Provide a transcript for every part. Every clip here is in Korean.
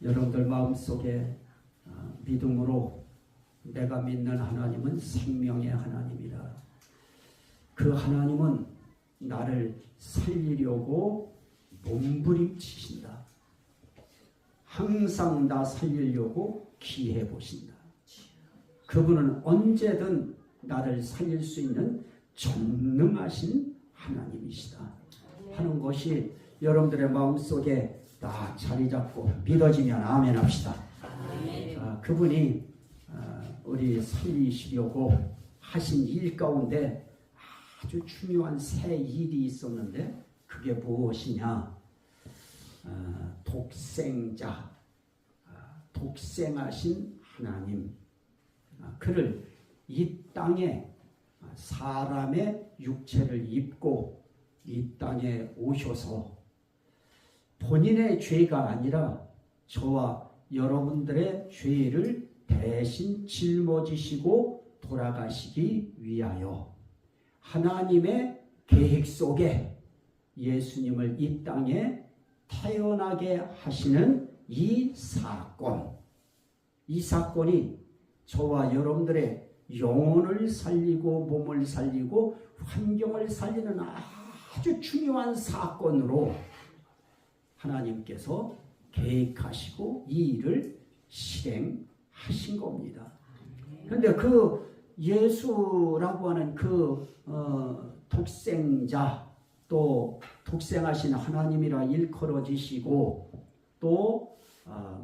여러분들 마음속에 믿음으로 내가 믿는 하나님은 생명의 하나님이다. 그 하나님은 나를 살리려고 몸부림치신다. 항상 나 살리려고 기해 보신다. 그분은 언제든 나를 살릴 수 있는 전능하신 하나님이시다 하는 것이 여러분들의 마음속에 딱 자리 잡고 믿어지면 아멘 합시다. 그분이 우리 살리시려고 하신 일 가운데 아주 중요한 새 일이 있었는데 그게 무엇이냐? 독생자, 독생하신 하나님, 그를 이 땅에 사람의 육체를 입고 이 땅에 오셔서 본인의 죄가 아니라 저와 여러분들의 죄를 대신 짊어지시고 돌아가시기 위하여 하나님의 계획 속에 예수님을 이 땅에 태어나게 하시는 이 사건이 저와 여러분들의 영혼을 살리고 몸을 살리고 환경을 살리는 아주 중요한 사건으로 하나님께서 계획하시고 이 일을 실행하신 겁니다. 그런데 그 예수라고 하는 그 독생자, 또 독생하신 하나님이라 일컬어지시고 또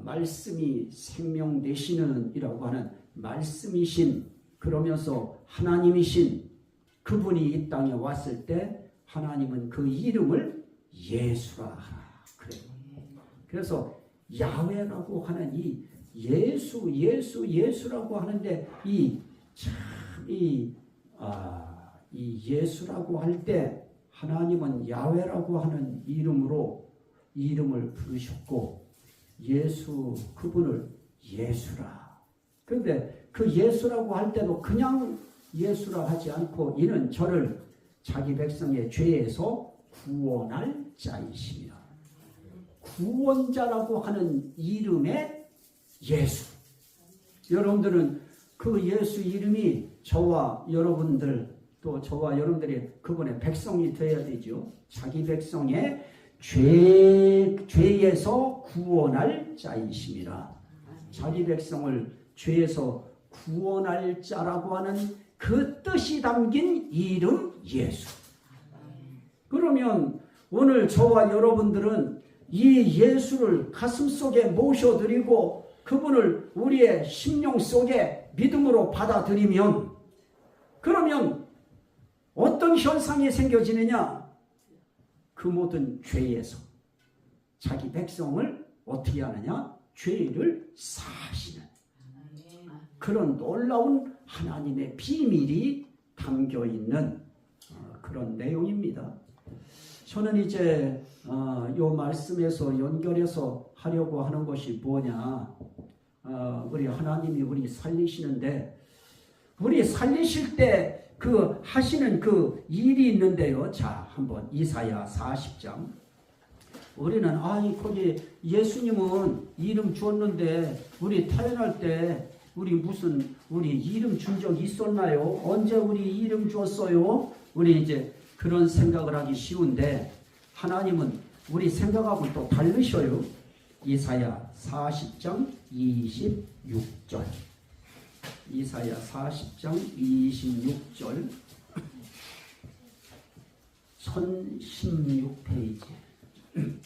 말씀이 생명 되시는 이라고 하는 말씀이신, 그러면서 하나님이신 그분이 이 땅에 왔을 때 하나님은 그 이름을 예수라 하라 그래요. 그래서 야훼라고 하는 이 예수라고 하는데 이 예수라고 할 때 하나님은 야훼라고 하는 이름을 부르셨고 예수 그분을 예수라. 그런데 그 예수라고 할 때도 그냥 예수라 하지 않고 이는 저를 자기 백성의 죄에서 구원할 자이시며, 구원자라고 하는 이름의 예수. 여러분들은 그 예수 이름이 저와 여러분들, 또 저와 여러분들이 그분의 백성이 되어야 되죠. 자기 백성의 죄에서 구원할 자이십니다. 자기 백성을 죄에서 구원할 자라고 하는 그 뜻이 담긴 이름 예수. 그러면 오늘 저와 여러분들은 이 예수를 가슴속에 모셔드리고 그분을 우리의 심령 속에 믿음으로 받아들이면, 그러면 어떤 현상이 생겨지느냐? 그 모든 죄에서 자기 백성을 어떻게 하느냐? 죄를 사하시는 그런 놀라운 하나님의 비밀이 담겨있는 그런 내용입니다. 저는 이제 이 말씀에서 연결해서 하려고 하는 것이 뭐냐? 우리 하나님이 우리 살리시는데, 우리 살리실 때 그 하시는 그 일이 있는데요. 자, 한번 이사야 40장. 우리는 거기 예수님은 이름 주었는데 우리 태어날 때 우리 이름 준 적 있었나요? 언제 우리 이름 주었어요? 우리 이제 그런 생각을 하기 쉬운데 하나님은 우리 생각하고 또 다르셔요. 이사야 40장 26절. 이사야 40장 26절 1016페이지.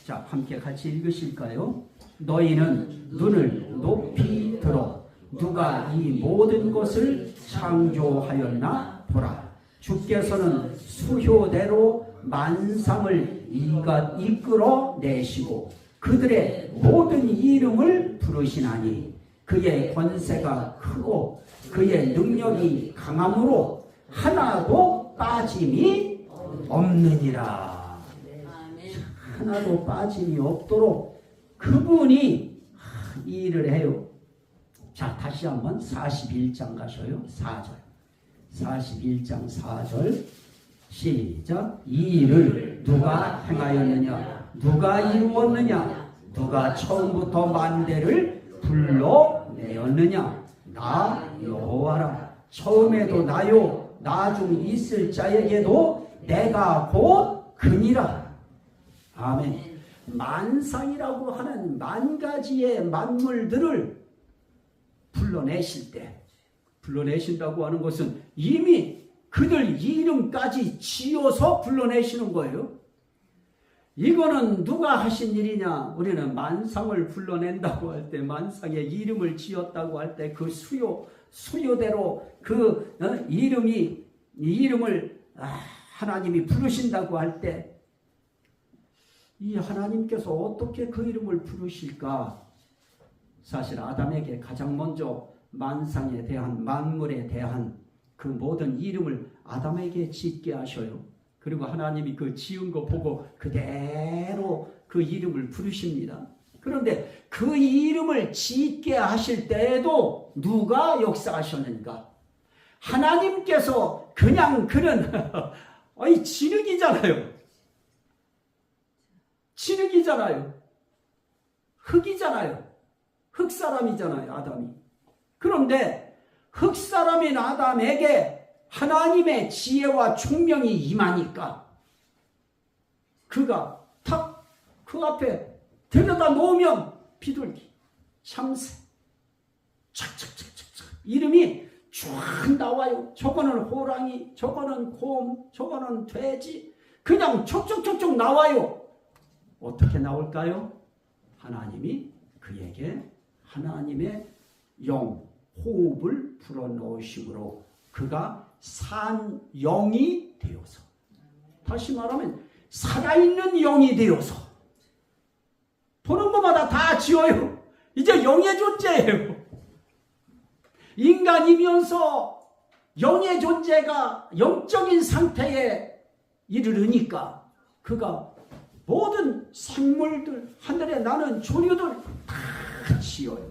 자, 함께 같이 읽으실까요? 너희는 눈을 높이 들어 누가 이 모든 것을 창조하였나 보라. 주께서는 수효대로 만상을 이끌어 내시고 그들의 모든 이름을 부르시나니 그의 권세가 크고 그의 능력이 강함으로 하나도 빠짐이 없느니라. 하나도 빠짐이 없도록 그분이 이 일을 해요. 자, 다시 한번 41장 가셔요. 4절. 41장 4절. 시작. 이 일을 누가 행하였느냐? 누가 이루었느냐? 누가 처음부터 만대를 불러내었느냐? 나 여호와라. 처음에도 나요, 나중 있을 자에게도 내가 곧 그니라. 아멘. 만상이라고 하는 만 가지의 만물들을 불러내실 때, 불러내신다고 하는 것은 이미 그들 이름까지 지어서 불러내시는 거예요. 이거는 누가 하신 일이냐? 우리는 만상을 불러낸다고 할 때, 만상의 이름을 지었다고 할 때 그 수요대로 그 이름을 하나님이 부르신다고 할 때, 이 하나님께서 어떻게 그 이름을 부르실까? 사실 아담에게 가장 먼저 만상에 대한, 만물에 대한 그 모든 이름을 아담에게 짓게 하셔요. 그리고 하나님이 그 지은 거 보고 그대로 그 이름을 부르십니다. 그런데 그 이름을 짓게 하실 때에도 누가 역사하셨는가? 하나님께서 그냥 그는 진흙이잖아요. 진흙이잖아요. 흙이잖아요. 흙사람이잖아요, 아담이. 그런데 흙사람인 아담에게 하나님의 지혜와 총명이 임하니까 그가 탁 그 앞에 데려다 놓으면 비둘기, 참새, 착착착착착 이름이 쫙 나와요. 저거는 호랑이, 저거는 곰, 저거는 돼지, 그냥 촉촉촉촉 나와요. 어떻게 나올까요? 하나님이 그에게 하나님의 영, 호흡을 불어넣으심으로 그가 산 영이 되어서, 다시 말하면 살아있는 영이 되어서, 보는 것마다 다 지어요. 이제 영의 존재예요. 인간이면서 영의 존재가 영적인 상태에 이르르니까 그가 모든 생물들, 하늘에 나는 조류들 다 지어요.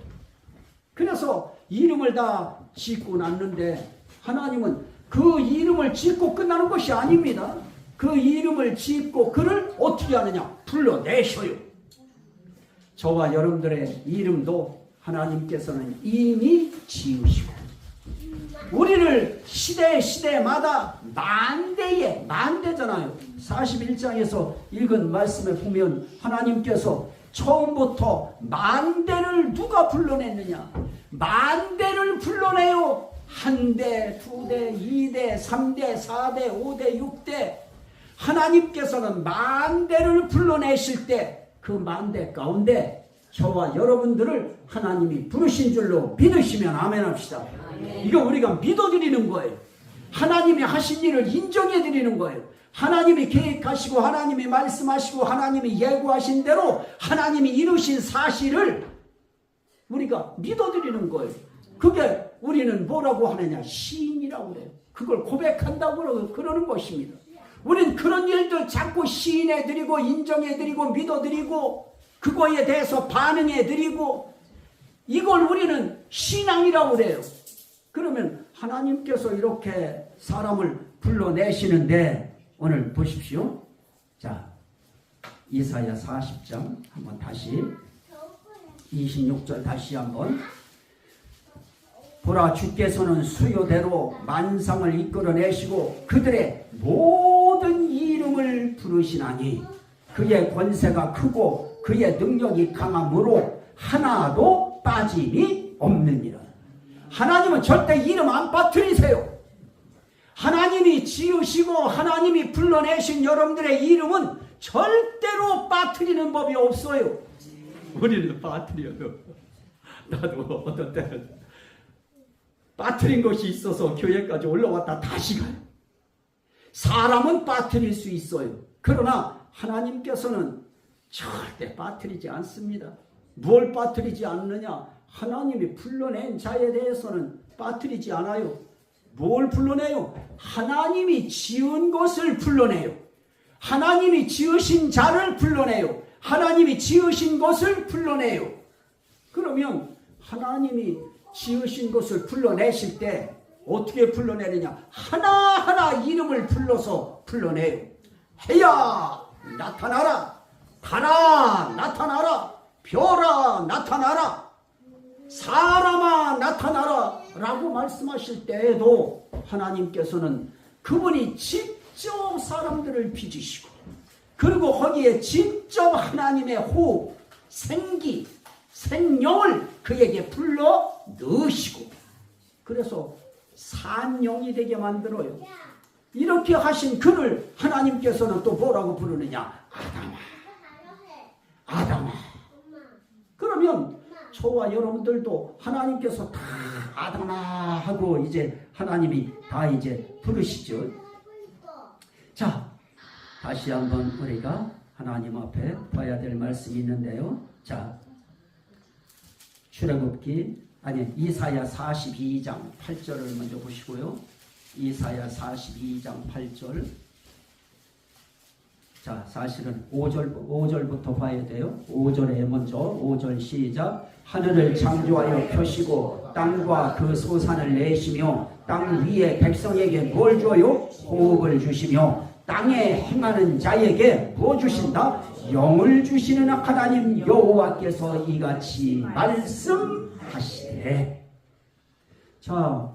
그래서 이름을 다 짓고 났는데 하나님은 그 이름을 짓고 끝나는 것이 아닙니다. 그 이름을 짓고 그를 어떻게 하느냐? 불러내셔요. 저와 여러분들의 이름도 하나님께서는 이미 지으시고 우리를 시대마다 만대잖아요. 41장에서 읽은 말씀에 보면 하나님께서 처음부터 만대를 누가 불러냈느냐? 만대를 불러내요. 1대, 2대, 2대, 3대, 4대, 5대, 6대. 하나님께서는 만대를 불러내실 때 그 만대 가운데 저와 여러분들을 하나님이 부르신 줄로 믿으시면 아멘 합시다. 이거 우리가 믿어드리는 거예요. 하나님이 하신 일을 인정해드리는 거예요. 하나님이 계획하시고 하나님이 말씀하시고 하나님이 예고하신 대로 하나님이 이루신 사실을 우리가 믿어드리는 거예요. 그게 우리는 뭐라고 하느냐? 시인이라고 그래요. 그걸 고백한다고 그러는 것입니다. 우리는 그런 일들 자꾸 시인해드리고 인정해드리고 믿어드리고 그거에 대해서 반응해드리고 이걸 우리는 신앙이라고 그래요. 그러면 하나님께서 이렇게 사람을 불러내시는데 오늘 보십시오. 자, 이사야 40장 한번 다시 26절 다시 한번 보라 주께서는 수요대로 만상을 이끌어내시고 그들의 모든 이름을 부르시나니 그의 권세가 크고 그의 능력이 강함으로 하나도 빠짐이 없느니라. 하나님은 절대 이름 안 빠뜨리세요. 하나님이 지으시고 하나님이 불러내신 여러분들의 이름은 절대로 빠뜨리는 법이 없어요. 우리는 빠뜨려요. 나도 어떤 때는 빠뜨린 것이 있어서 교회까지 올라왔다 다시 가요. 사람은 빠뜨릴 수 있어요. 그러나 하나님께서는 절대 빠뜨리지 않습니다. 뭘 빠뜨리지 않느냐? 하나님이 불러낸 자에 대해서는 빠뜨리지 않아요. 뭘 불러내요? 하나님이 지은 것을 불러내요. 하나님이 지으신 자를 불러내요. 하나님이 지으신 것을 불러내요. 그러면 하나님이 지으신 것을 불러내실 때 어떻게 불러내느냐? 하나하나 이름을 불러서 불러내요. 해야 나타나라. 달아 나타나라. 별아 나타나라, 사람아 나타나라 라고 말씀하실 때에도 하나님께서는 그분이 직접 사람들을 빚으시고, 그리고 거기에 직접 하나님의 호흡, 생기, 생명을 그에게 불러 넣으시고, 그래서 산영이 되게 만들어요. 이렇게 하신 그를 하나님께서는 또 뭐라고 부르느냐? 아담아, 아담아. 그러면 저와 여러분들도 하나님께서 다 아담아 하고 이제 하나님이 다 이제 부르시죠. 자, 다시 한번 우리가 하나님 앞에 봐야 될 말씀이 있는데요. 자, 출애굽기 이사야 42장 8절을 먼저 보시고요. 이사야 42장 8절. 자, 사실은 5절부터 봐야 돼요. 5절에 먼저 5절 시작. 하늘을 창조하여 펴시고 땅과 그 소산을 내시며 땅 위에 백성에게 뭘 줘요? 호흡을 주시며 땅에 행하는 자에게 뭐 주신다? 영을 주시는 하나님 여호와께서 이같이 말씀하시되. 자,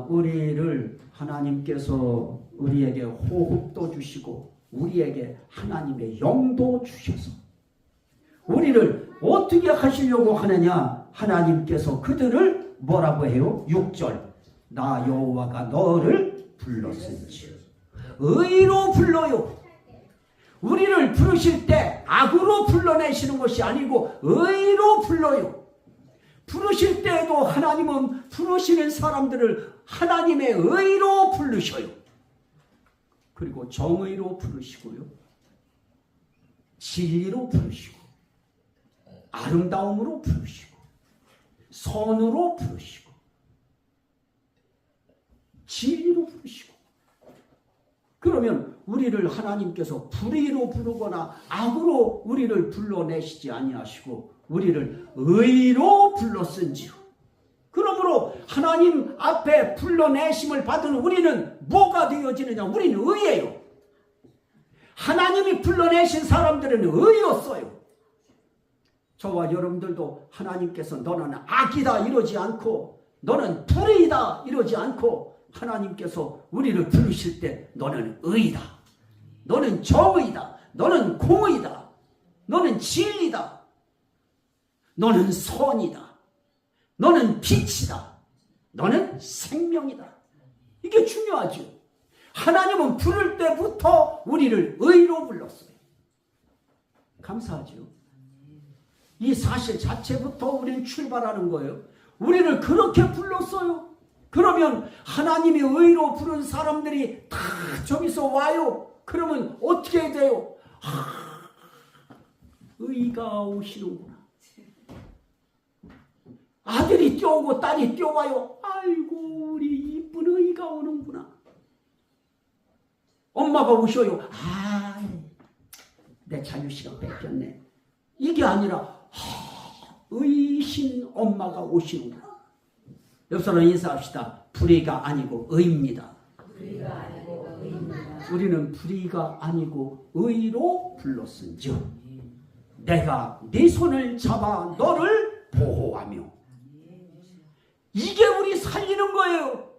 우리를 하나님께서 우리에게 호흡도 주시고 우리에게 하나님의 영도 주셔서 우리를 어떻게 하시려고 하느냐? 하나님께서 그들을 뭐라고 해요? 6절. 나 여호와가 너를 불렀은지 의로 불러요. 우리를 부르실 때 악으로 불러내시는 것이 아니고 의로 불러요. 부르실 때에도 하나님은 부르시는 사람들을 하나님의 의로 부르셔요. 그리고 정의로 부르시고요, 진리로 부르시고, 아름다움으로 부르시고, 선으로 부르시고, 진리로 부르시고. 그러면 우리를 하나님께서 불의로 부르거나 악으로 우리를 불러내시지 아니하시고 우리를 의로 불렀은지요. 그러므로 하나님 앞에 불러내심을 받은 우리는 뭐가 되어지느냐? 우리는 의예요. 하나님이 불러내신 사람들은 의였어요. 저와 여러분들도 하나님께서 너는 악이다 이러지 않고 너는 불의다 이러지 않고 하나님께서 우리를 부르실 때 너는 의다, 너는 정의다, 너는 공의다, 너는 진리다, 너는 선이다, 너는 빛이다, 너는 생명이다. 이게 중요하죠. 하나님은 부를 때부터 우리를 의로 불렀어요. 감사하죠. 이 사실 자체부터 우리는 출발하는 거예요. 우리를 그렇게 불렀어요. 그러면 하나님이 의로 부른 사람들이 다 저기서 와요. 그러면 어떻게 돼요? 의가 오시는구나. 아들이 뛰어오고 딸이 뛰어와요. 아이고 우리 이쁜 의가 오는구나. 엄마가 오셔요. 내 자유시간 뺏겼네. 이게 아니라 의신 엄마가 오시는구나. 옆 사람 인사합시다. 불의가 아니고 의입니다. 우리는 불의가 아니고 의로 불렀은즉 내가 네 손을 잡아 너를 보호하며. 이게 우리 살리는 거예요.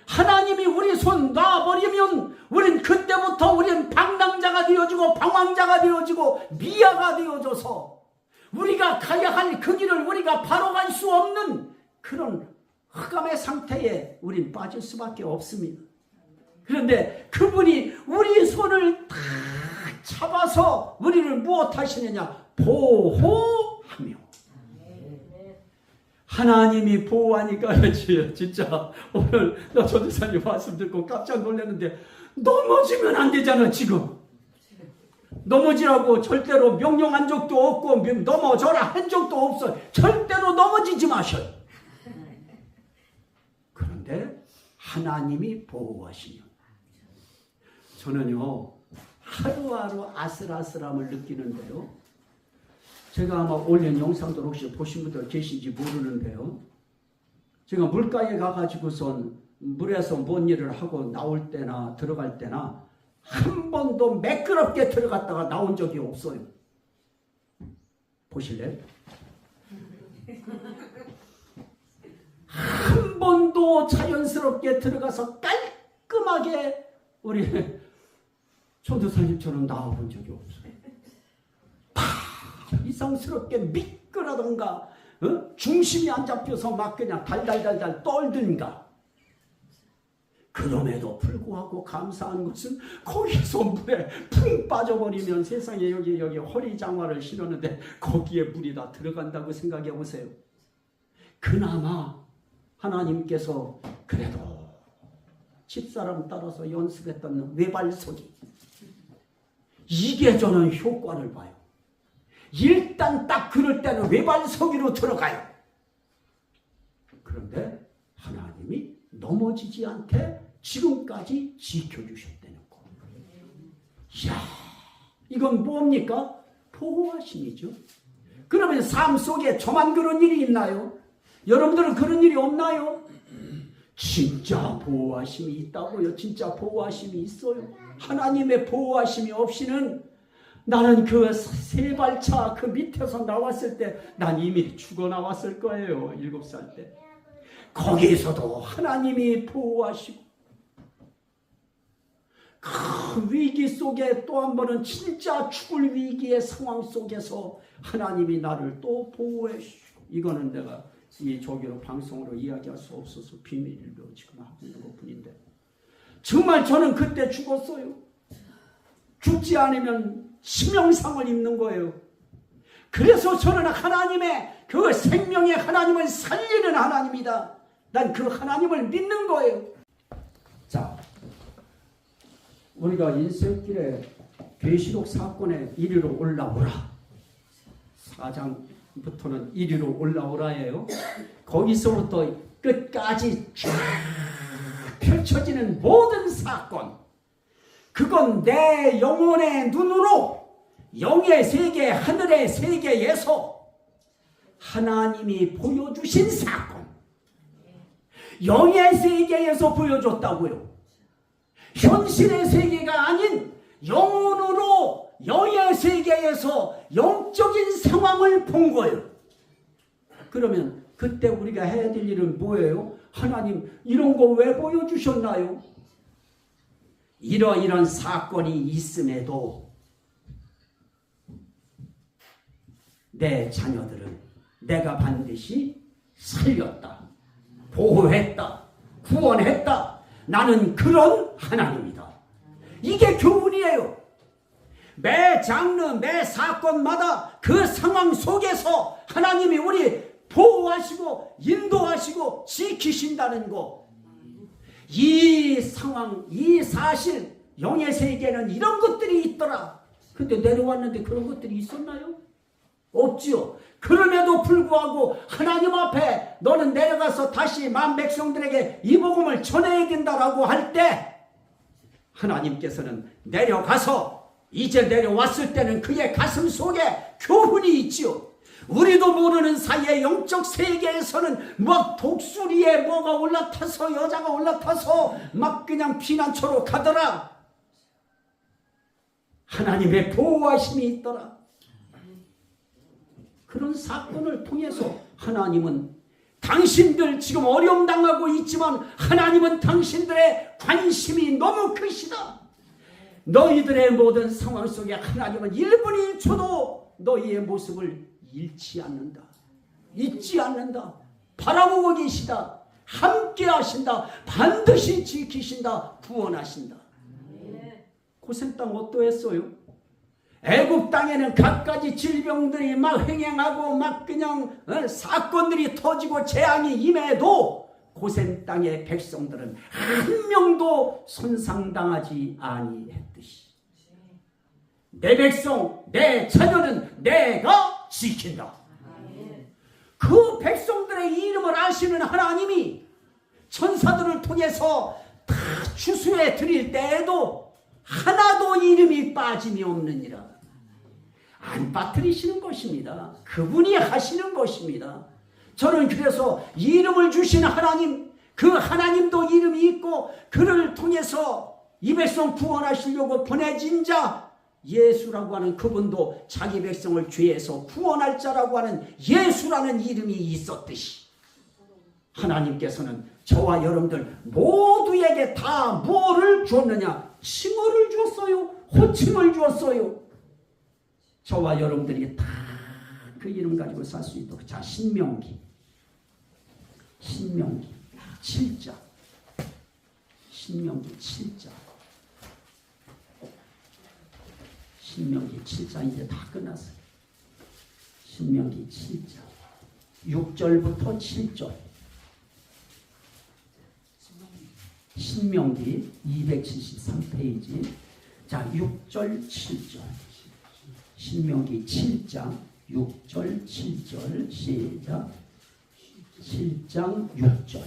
하나님이 우리 손 놔버리면 우린 그때부터 우린 방랑자가 되어지고 방황자가 되어지고 미아가 되어져서 우리가 가야 할 그 길을 우리가 바로 갈 수 없는 그런 흑암의 상태에 우린 빠질 수밖에 없습니다. 그런데 그분이 우리 손을 다 잡아서 우리를 무엇하시느냐? 보호하며. 하나님이 보호하니까 진짜 오늘 나 전도사님 말씀 듣고 깜짝 놀랐는데 넘어지면 안 되잖아. 지금 넘어지라고 절대로 명령한 적도 없고 넘어져라 한 적도 없어요. 절대로 넘어지지 마셔요. 그런데 하나님이 보호하시면 저는요 하루하루 아슬아슬함을 느끼는데요. 제가 아마 올린 영상들 혹시 보신 분들 계신지 모르는데요. 제가 물가에 가가지고선 물에서 뭔 일을 하고 나올 때나 들어갈 때나 한 번도 매끄럽게 들어갔다가 나온 적이 없어요. 보실래요? 한 번도 자연스럽게 들어가서 깔끔하게 우리 전도사님처럼 나와본 적이 없어요. 다 이상스럽게 미끄러던가 중심이 안 잡혀서 막 그냥 달달달달 떨든가. 그럼에도 불구하고 감사한 것은 거기서 물에 푹 빠져버리면 세상에 여기 허리장화를 신었는데 거기에 물이 다 들어간다고 생각해 보세요. 그나마 하나님께서 그래도 집사람 따라서 연습했던 외발서기, 이게 저는 효과를 봐요. 일단 딱 그럴 때는 외발서기로 들어가요. 그런데 하나님이 넘어지지 않게 지금까지 지켜주셨다는 거. 이야, 이건 뭡니까? 보호하심이죠. 그러면 삶 속에 저만 그런 일이 있나요? 여러분들은 그런 일이 없나요? 진짜 보호하심이 있다고요. 진짜 보호하심이 있어요. 하나님의 보호하심이 없이는 나는 그 세 발차 그 밑에서 나왔을 때 난 이미 죽어 나왔을 거예요. 7살 때. 거기에서도 하나님이 보호하시고, 그 위기 속에 또 한 번은 진짜 죽을 위기의 상황 속에서 하나님이 나를 또 보호해 주시고, 이거는 내가 이 조기로 방송으로 이야기할 수 없어서 비밀로 지금 하고 있는 것뿐인데, 정말 저는 그때 죽었어요. 죽지 않으면 치명상을 입는 거예요. 그래서 저는 하나님의 그 생명의 하나님을 살리는 하나님이다. 난 그 하나님을 믿는 거예요. 자, 우리가 인생길에 계시록 사건에 이리로 올라오라. 4장부터는 이리로 올라오라예요. 거기서부터 끝까지 쫙 펼쳐지는 모든 사건, 그건 내 영혼의 눈으로 영의 세계, 하늘의 세계에서 하나님이 보여주신 사건, 영의 세계에서 보여줬다고요. 현실의 세계가 아닌 영혼으로 영의 세계에서 영적인 상황을 본 거예요. 그러면 그때 우리가 해야 될 일은 뭐예요? 하나님, 이런 거 왜 보여주셨나요? 이런 사건이 있음에도 내 자녀들은 내가 반드시 살렸다, 보호했다, 구원했다. 나는 그런 하나님이다. 이게 교훈이에요. 매 장르, 매 사건마다 그 상황 속에서 하나님이 우리 보호하시고 인도하시고 지키신다는 거. 이 상황, 이 사실, 영의 세계는 이런 것들이 있더라. 근데 내려왔는데 그런 것들이 있었나요? 없지요. 그럼에도 불구하고 하나님 앞에 너는 내려가서 다시 만 백성들에게 이 복음을 전해야 된다라고 할 때 하나님께서는 내려가서 이제 내려왔을 때는 그의 가슴 속에 교훈이 있지요. 우리도 모르는 사이에 영적 세계에서는 막 독수리에 뭐가 올라타서 여자가 올라타서 막 그냥 피난처로 가더라. 하나님의 보호하심이 있더라. 그런 사건을 통해서 하나님은 당신들 지금 어려움 당하고 있지만 하나님은 당신들의 관심이 너무 크시다. 너희들의 모든 상황 속에 하나님은 1분 1초도 너희의 모습을 잃지 않는다. 잊지 않는다. 바라보고 계시다. 함께 하신다. 반드시 지키신다. 구원하신다. 고센 땅 어떠했어요? 애굽 땅에는 갖가지 질병들이 막 횡행하고 막 그냥 사건들이 터지고 재앙이 임해도 고센 땅의 백성들은 한 명도 손상당하지 아니했듯이 내 백성, 내 자녀는 내가 지킨다. 그 백성들의 이름을 아시는 하나님이 천사들을 통해서 다 추수해 드릴 때에도 하나도 이름이 빠짐이 없느니라. 안 빠뜨리시는 것입니다. 그분이 하시는 것입니다. 저는 그래서 이름을 주신 하나님, 그 하나님도 이름이 있고 그를 통해서 이 백성 구원하시려고 보내진 자, 예수라고 하는 그분도 자기 백성을 죄에서 구원할 자라고 하는 예수라는 이름이 있었듯이 하나님께서는 저와 여러분들 모두에게 다 뭐를 주었느냐? 칭호를 주었어요. 호칭을 주었어요. 저와 여러분들이 다 그 이름 가지고 살 수 있도록. 자, 신명기 7장. 신명기 7장. 신명기 7장 이제 다 끝났어요. 신명기 7장 6절부터 7절. 신명기 273페이지. 자, 6절 7절. 신명기 7장 6절 7절 시작. 7장 6절.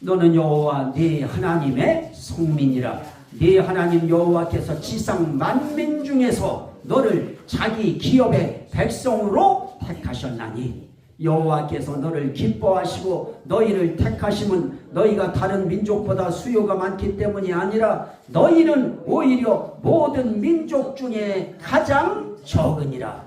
너는 여호와 네 하나님의 성민이라. 네 하나님 여호와께서 지상 만민 중에서 너를 자기 기업의 백성으로 택하셨나니 여호와께서 너를 기뻐하시고 너희를 택하심은 너희가 다른 민족보다 수요가 많기 때문이 아니라 너희는 오히려 모든 민족 중에 가장 적으니라.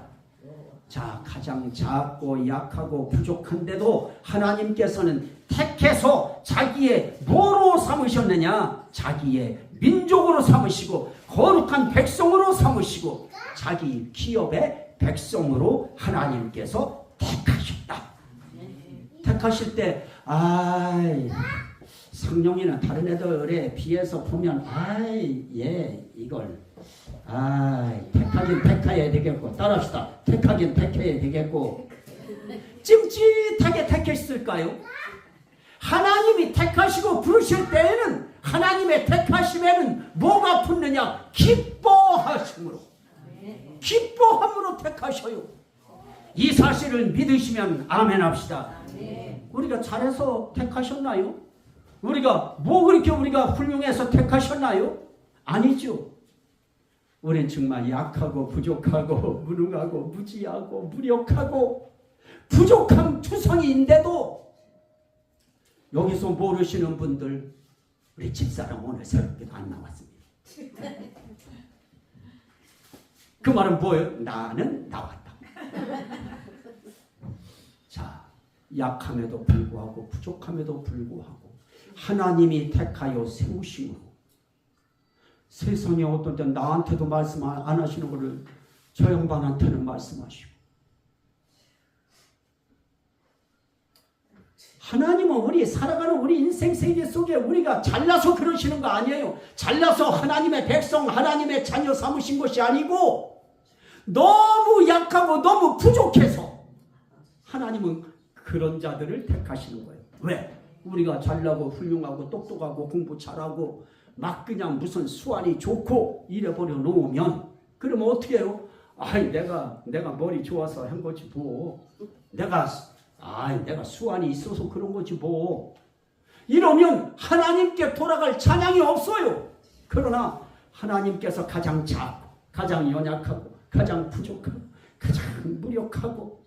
자, 가장 작고 약하고 부족한데도 하나님께서는 택해서 자기의 뭐로 삼으셨느냐? 자기의 민족으로 삼으시고 거룩한 백성으로 삼으시고 자기 기업의 백성으로 하나님께서 택하셨다. 택하실 때 상룡이나 다른 애들에 비해서 보면 이걸 택하긴 택해야 되겠고, 따라합시다. 택하긴 택해야 되겠고, 찜짓하게 택했을까요? 하나님이 택하시고 부르실 때에는 하나님의 택하심에는 뭐가 붙느냐? 기뻐하심으로, 기뻐함으로 택하셔요. 이 사실을 믿으시면 아멘 합시다. 우리가 잘해서 택하셨나요? 우리가 그렇게 우리가 훌륭해서 택하셨나요? 아니죠. 우리는 정말 약하고 부족하고 무능하고 무지하고 무력하고 부족한 투성이인데도 여기서 모르시는 분들, 우리 집사람 오늘 새롭게도 안 나왔습니다. 그 말은 뭐예요? 나는 나왔다. 자, 약함에도 불구하고 부족함에도 불구하고 하나님이 택하여 세우심으로 세상에 어떤 때 나한테도 말씀 안 하시는 것을 저 양반한테는 말씀하시고, 하나님은 우리 살아가는 우리 인생 세계 속에 우리가 잘나서 그러시는 거 아니에요. 잘나서 하나님의 백성, 하나님의 자녀 삼으신 것이 아니고 너무 약하고 너무 부족해서 하나님은 그런 자들을 택하시는 거예요. 왜? 우리가 잘나고 훌륭하고 똑똑하고 공부 잘하고 막 그냥 무슨 수완이 좋고 이래버려 놓으면 그러면 어떻게 해요? 내가 머리 좋아서 한 거지 뭐. 내가 수완이 있어서 그런 거지 뭐. 이러면 하나님께 돌아갈 찬양이 없어요. 그러나 하나님께서 가장 작고 가장 연약하고 가장 부족하고 가장 무력하고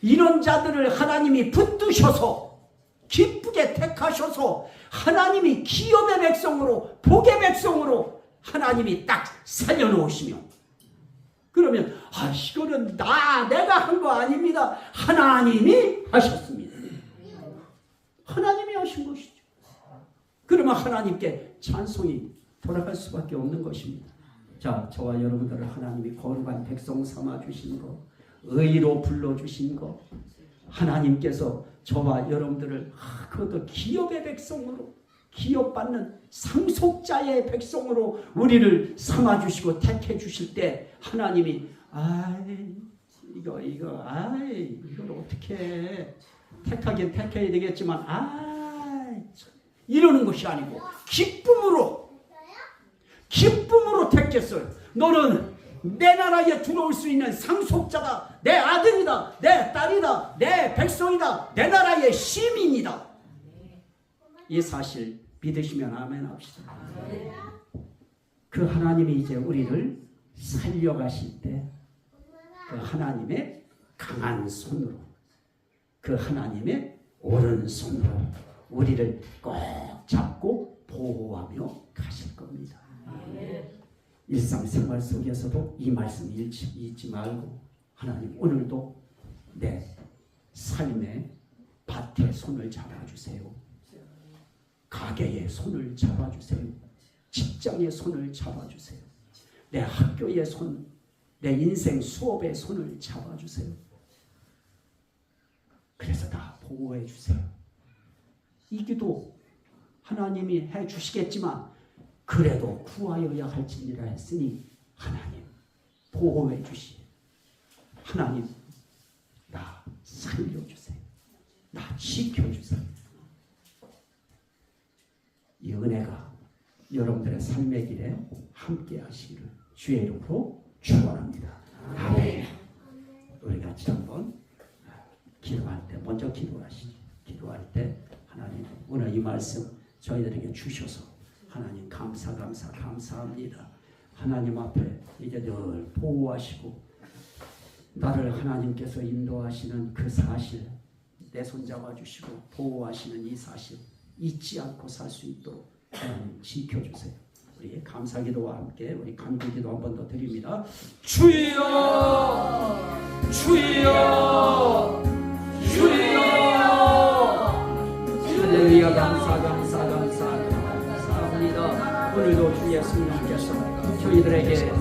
이런 자들을 하나님이 붙드셔서 기쁘게 택하셔서 하나님이 기업의 백성으로 복의 백성으로 하나님이 딱 살려놓으시면, 그러면 이거는 내가 한 거 아닙니다. 하나님이 하셨습니다. 하나님이 하신 것이죠. 그러면 하나님께 찬송이 돌아갈 수밖에 없는 것입니다. 자, 저와 여러분들을 하나님이 거룩한 백성 삼아주신 거, 의로 불러주신 거, 하나님께서 저와 여러분들을 그것도 기업의 백성으로, 기업받는 상속자의 백성으로 우리를 삼아주시고 택해주실 때 하나님이 이걸 어떻게 해. 택하긴 택해야 되겠지만 이러는 것이 아니고 기쁨으로 택했어요. 너는 내 나라에 들어올 수 있는 상속자다. 내 아들이다. 내 딸이다. 내 백성이다. 내 나라의 시민이다. 이 사실 믿으시면 아멘 합시다. 그 하나님이 이제 우리를 살려가실 때 그 하나님의 강한 손으로, 그 하나님의 오른손으로 우리를 꼭 잡고 보호하며 가실 겁니다. 일상생활 속에서도 이 말씀 잊지 말고 하나님 오늘도 내 삶의 밭에 손을 잡아주세요. 가게에 손을 잡아주세요. 직장의 손을 잡아주세요. 내 학교의 손, 내 인생 수업의 손을 잡아주세요. 그래서 다 보호해 주세요. 이 기도 하나님이 해주시겠지만 그래도 구하여야 할지니라 했으니 하나님 보호해 주시오. 하나님 나 살려주세요. 나 지켜주세요. 이 은혜가 여러분들의 삶의 길에 함께 하시기를 주의 이름으로 축원합니다. 아멘. 우리 같이 한번 기도할 때 먼저 기도하시죠. 기도할 때 하나님 오늘 이 말씀 저희들에게 주셔서 하나님 감사합니다. 하나님 앞에 이제 늘 보호하시고 나를 하나님께서 인도하시는 그 사실 내 손 잡아주시고 보호하시는 이 사실 잊지 않고 살 수 있도록 하나님 지켜주세요. 우리 감사기도와 함께 우리 간구기도 한 번 더 드립니다. 주여 주여 주여 할렐루야 감사합니다. 오늘도 주 예수님께서 저희들에게